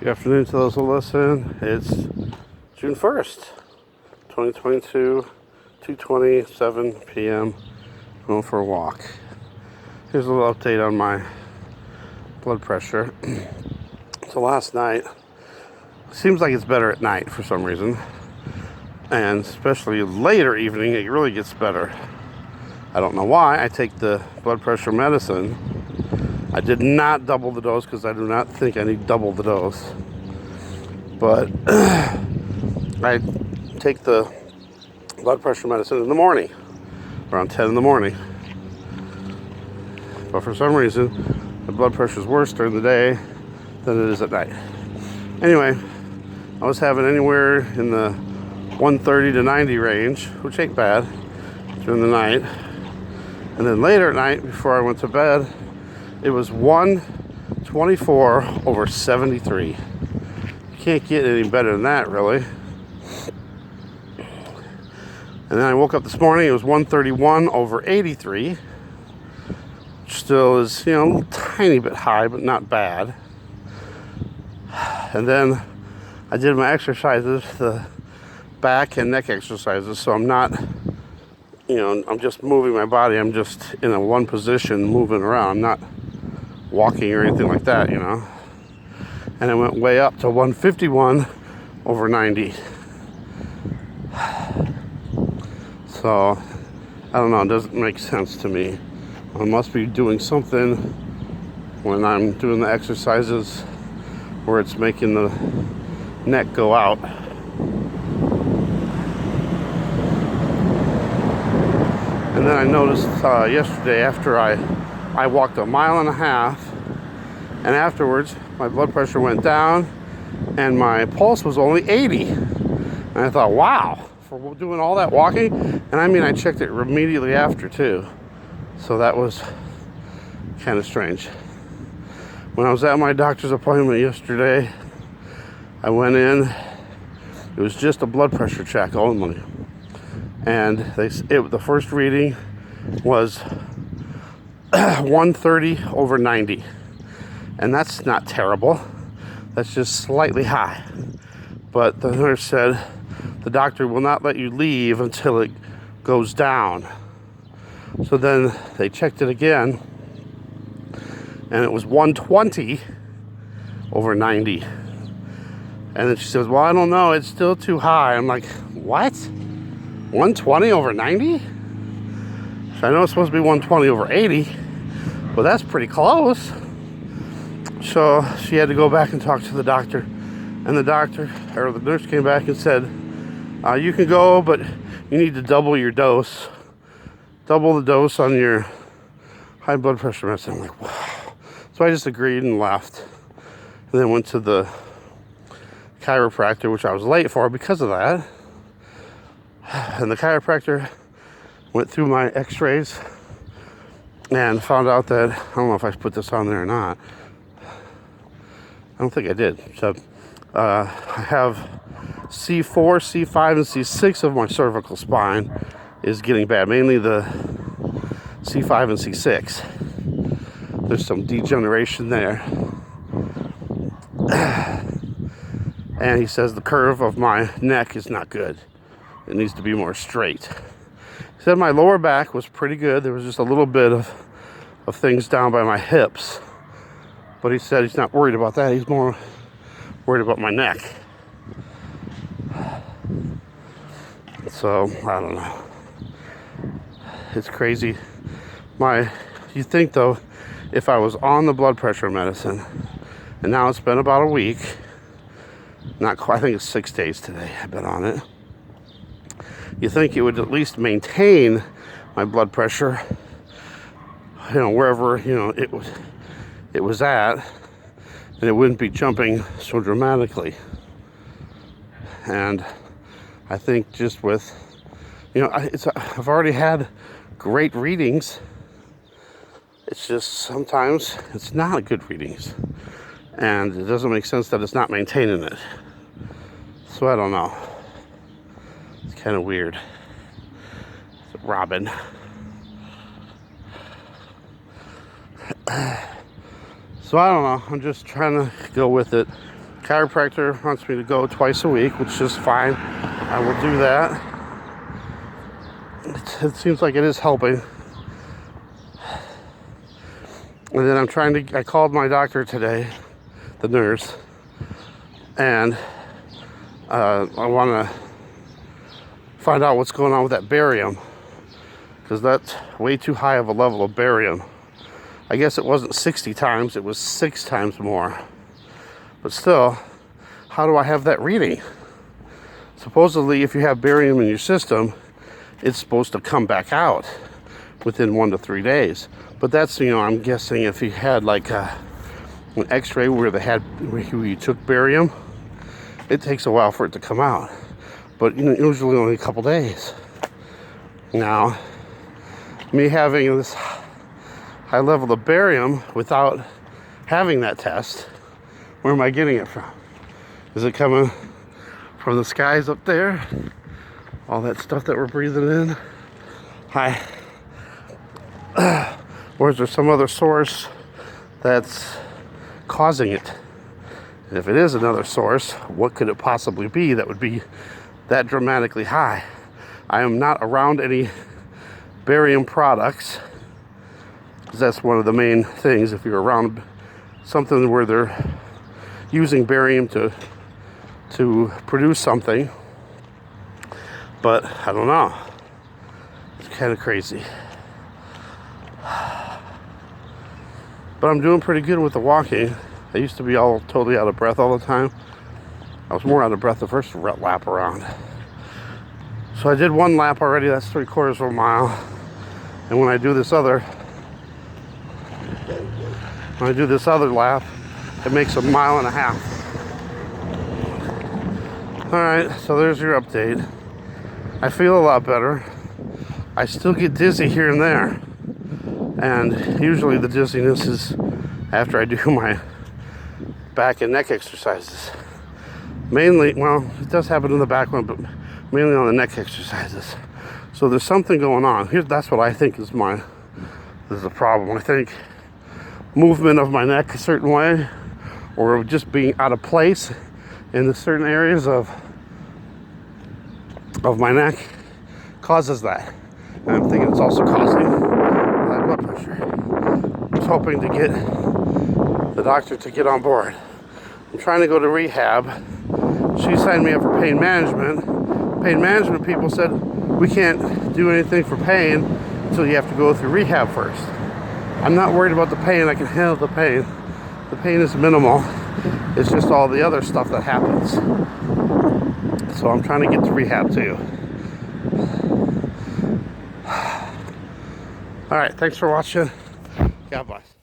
Good afternoon to those who listen. It's June 1st, 2022, 2:27 p.m. Going for a walk. Here's a little update on my blood pressure. So last night, seems like it's better at night for some reason. And especially later evening, it really gets better. I don't know why. I take the blood pressure medicine. I did not double the dose because I do not think I need double the dose. But I take the blood pressure medicine in the morning, around 10 in the morning. But for some reason, the blood pressure is worse during the day than it is at night. Anyway, I was having anywhere in the 130 to 90 range, which ain't bad, during the night. And then later at night, before I went to bed, it was 124 over 73. You can't get any better than that, really. And then I woke up this morning, it was 131 over 83. Which still is, a little tiny bit high, but not bad. And then I did my exercises, the back and neck exercises, so I'm not, I'm just moving my body. I'm just in a one position moving around. I'm not walking or anything like that, And it went way up to 151 over 90. So, I don't know, it doesn't make sense to me. I must be doing something when I'm doing the exercises where it's making the neck go out. And then I noticed yesterday after I walked a mile and a half, and afterwards my blood pressure went down and my pulse was only 80. And I thought, wow, for doing all that walking. And I checked it immediately after too. So that was kind of strange. When I was at my doctor's appointment yesterday, I went in. It was just a blood pressure check only. And the first reading was 130 over 90. And that's not terrible. That's just slightly high. But the nurse said the doctor will not let you leave until it goes down. So then they checked it again, and it was 120 over 90. And then she says, well, I don't know, it's still too high. I'm like, what? 120 over 90? So I know it's supposed to be 120 over 80, but that's pretty close. So she had to go back and talk to the doctor. And the nurse came back and said, you can go, but you need to double your dose. Double the dose on your high blood pressure medicine. I'm like, wow. So I just agreed and left. And then went to the chiropractor, which I was late for because of that. And the chiropractor went through my x-rays and found out that, I don't know if I put this on there or not. I don't think I did. So I have C4, C5, and C6 of my cervical spine is getting bad. Mainly the C5 and C6. There's some degeneration there. And he says the curve of my neck is not good. It needs to be more straight. He said my lower back was pretty good. There was just a little bit of things down by my hips. But he said he's not worried about that. He's more worried about my neck. So, I don't know. It's crazy. You think though, if I was on the blood pressure medicine, and now it's been about a week, not quite, I think it's 6 days today I've been on it. You think it would at least maintain my blood pressure, wherever, it was at, and it wouldn't be jumping so dramatically. And I think just with, I've already had great readings. It's just sometimes it's not good readings. And it doesn't make sense that it's not maintaining it. So I don't know. It's kind of weird. Robin. So I don't know. I'm just trying to go with it. Chiropractor wants me to go twice a week, which is fine. I will do that. It seems like it is helping. And then I called my doctor today, the nurse, and I want to find out what's going on with that barium, because that's way too high of a level of barium. I guess it wasn't 60 times, it was 6 times more. But still, how do I have that reading? Supposedly, if you have barium in your system, it's supposed to come back out within 1 to 3 days. But that's, I'm guessing if you had like an x-ray where you took barium, it takes a while for it to come out. But usually only a couple days. Now, me having this high level of barium without having that test, where am I getting it from? Is it coming from the skies up there? All that stuff that we're breathing in? Or is there some other source that's causing it? And if it is another source, what could it possibly be that would be that dramatically high? I am not around any barium products, because that's one of the main things. If you're around something where they're using barium to produce something, but I don't know. It's kind of crazy. But I'm doing pretty good with the walking. I used to be all totally out of breath all the time. I was more out of breath the first lap around. So I did 1 lap already, that's 3/4 of a mile. And when I do this other lap, it makes 1.5 miles. Alright, so there's your update. I feel a lot better. I still get dizzy here and there. And usually the dizziness is after I do my back and neck exercises. Mainly, well, it does happen in the back one, but mainly on the neck exercises. So there's something going on. That's what I think is the problem. I think movement of my neck a certain way, or just being out of place in the certain areas of my neck causes that. And I'm thinking it's also causing high blood pressure. I was hoping to get the doctor to get on board. I'm trying to go to rehab. She signed me up for pain management. Pain management people said, we can't do anything for pain until you have to go through rehab first. I'm not worried about the pain. I can handle the pain. The pain is minimal. It's just all the other stuff that happens. So I'm trying to get to rehab too. All right, thanks for watching. God bless.